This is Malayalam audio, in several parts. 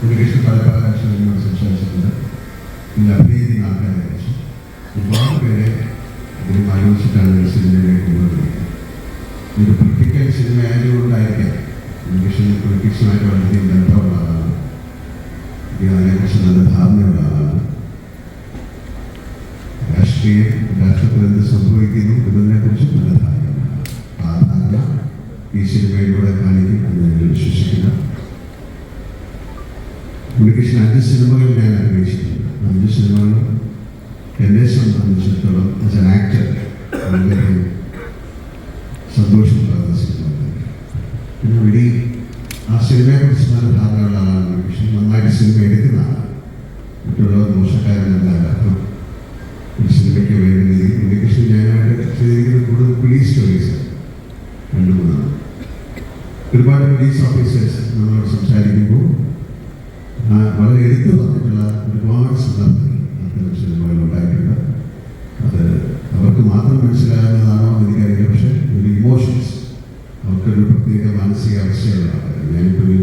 ഉണ്ണികൃഷ്ണൻ പല പല രാഷ്ട്രീയങ്ങളോട് സംസാരിച്ചിട്ടുണ്ട്. ഇതിൽ അഭിനയിക്കുന്ന ആൾക്കാരെ കുറിച്ച് ഒരുപാട് പേരെ ഇതിന് ആലോചിച്ചിട്ടാണ് സിനിമയിലേക്ക് കൊണ്ടുവരുന്നത്. ഇത് പൊളിറ്റിക്കൽ സിനിമ ആയതുകൊണ്ടായിരിക്കാം ഉണ്ണികൃഷ്ണൻ പൊളിറ്റിക്സുമായിട്ട് വളരെയധികം ബന്ധമുള്ള ആളാണ്. അതിനെക്കുറിച്ച് നല്ല ധാരണയുള്ള ആളാണ്. രാഷ്ട്രത്തിൽ എന്ത് സംഭവിക്കുന്നു എന്നതിനെക്കുറിച്ച് നല്ല ധാരണയാണ്. ആ ധാരണ ഈ സിനിമയിലൂടെ കാണിക്കും എന്ന് ഞാൻ വിശ്വസിക്കുന്നു. ഉണ്ണികൃഷ്ണൻ 5 സിനിമകൾ ഞാൻ അഭിനയിച്ചിട്ടുണ്ട്. 5 സിനിമകൾ എന്നെ സംബന്ധിച്ചിടത്തോളം ആസ് എൻ ആക്ടർ വളരെ സന്തോഷം ഉണ്ടാകുന്ന സിനിമകൾ. പിന്നെ വഴി ആ സിനിമയെക്കുറിച്ച് നല്ല ധാരണയുള്ള ആളാണ് ഉണ്ണികൃഷ്ണൻ. നന്നായിട്ട് സിനിമ എടുക്കുന്ന ആളാണ്. മറ്റുള്ളവർ മോശക്കാരനല്ല. അപ്പം ഒരു സിനിമയ്ക്ക് വേണ്ടി ഉണ്ണികൃഷ്ണൻ ഞാനായിട്ട് ചെയ്തിരിക്കുന്ന കൂടുതൽ പോലീസ് സ്റ്റോറീസ് 2-3 ഒരുപാട് പോലീസ് ഓഫീസേഴ്സ് നമ്മളോട് സംസാരിക്കുമ്പോൾ വളരെ എടുത്തു പറഞ്ഞിട്ടുള്ള ഒരുപാട് സന്ദർഭങ്ങൾ അത്തരം സിനിമകൾ ഉണ്ടായിട്ടുണ്ട്. അത് അവർക്ക് മാത്രം മനസ്സിലാകുന്നതാണോ എന്ന് എനിക്കറിയില്ല. പക്ഷേ ഒരു ഇമോഷൻസ് അവർക്കൊരു പ്രത്യേക മാനസികാവസ്ഥയുള്ളതാണ്. ഞാനിപ്പോൾ ഒരു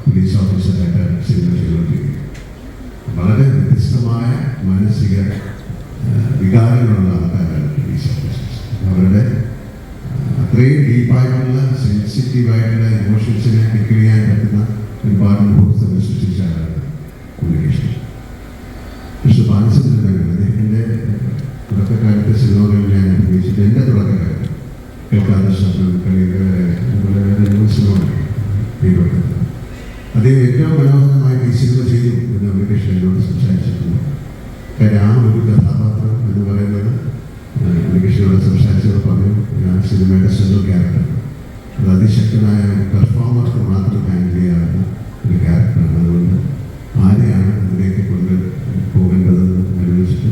പോലീസ് ഓഫീസറായിട്ട് സിനിമ ചെയ്തുകൊണ്ടിരിക്കുന്നു. വളരെ വ്യത്യസ്തമായ മാനസിക വികാരങ്ങളുള്ള ആൾക്കാരാണ് പോലീസ് ഓഫീസേഴ്സ്. അവരുടെ അത്രയും ഡീപ്പായിട്ടുള്ള സെൻസിറ്റീവായിട്ടുള്ള ഇമോഷൻസിനെ പിക്ക് ചെയ്യാൻ പറ്റുന്ന ഒരുപാട് മുഹൂർത്തങ്ങൾ സൃഷ്ടിച്ച ആളാണ് ഉണ്ണികൃഷ്ണൻ. പക്ഷെ ബാലചന്ദ്രനാണ് അദ്ദേഹത്തിൻ്റെ തുടക്കകാലത്തെ സിനിമകളിൽ ഞാൻ അഭിനയിച്ചിട്ട് എൻ്റെ തുടക്കകാലത്ത് കേൾക്കാത്ത ശബ്ദം കളിക്കാരെ അതുപോലെ വേറെ സിനിമകൾ ചെയ്തുകൊടുക്കുന്നത്. അദ്ദേഹം ഏറ്റവും മനോഹരമായിട്ട് ഈ സിനിമ ചെയ്തു എന്ന് ഉണ്ണികൃഷ്ണൻ എന്നോട് സംസാരിച്ചിട്ടുണ്ട്. കാര്യം ആ ഒരു കഥാപാത്രം എന്ന് പറയുന്നത് ഉണ്ണികൃഷ്ണനോട് സംസാരിച്ചത് പറഞ്ഞു ഞാൻ സിനിമയുടെ സെൻട്രൽ ക്യാരക്ടർ അത് അതിശക്തനായ ഒരു പെർഫോമർക്ക് മാത്രം ഹാൻഡിൽ ചെയ്യാവുന്ന ഒരു ക്യാരക്ടറാണ്. അതുകൊണ്ട് ആരെയാണ് അതിലേക്ക് കൊണ്ട് പോകേണ്ടതെന്ന് ആലോചിച്ചിട്ട്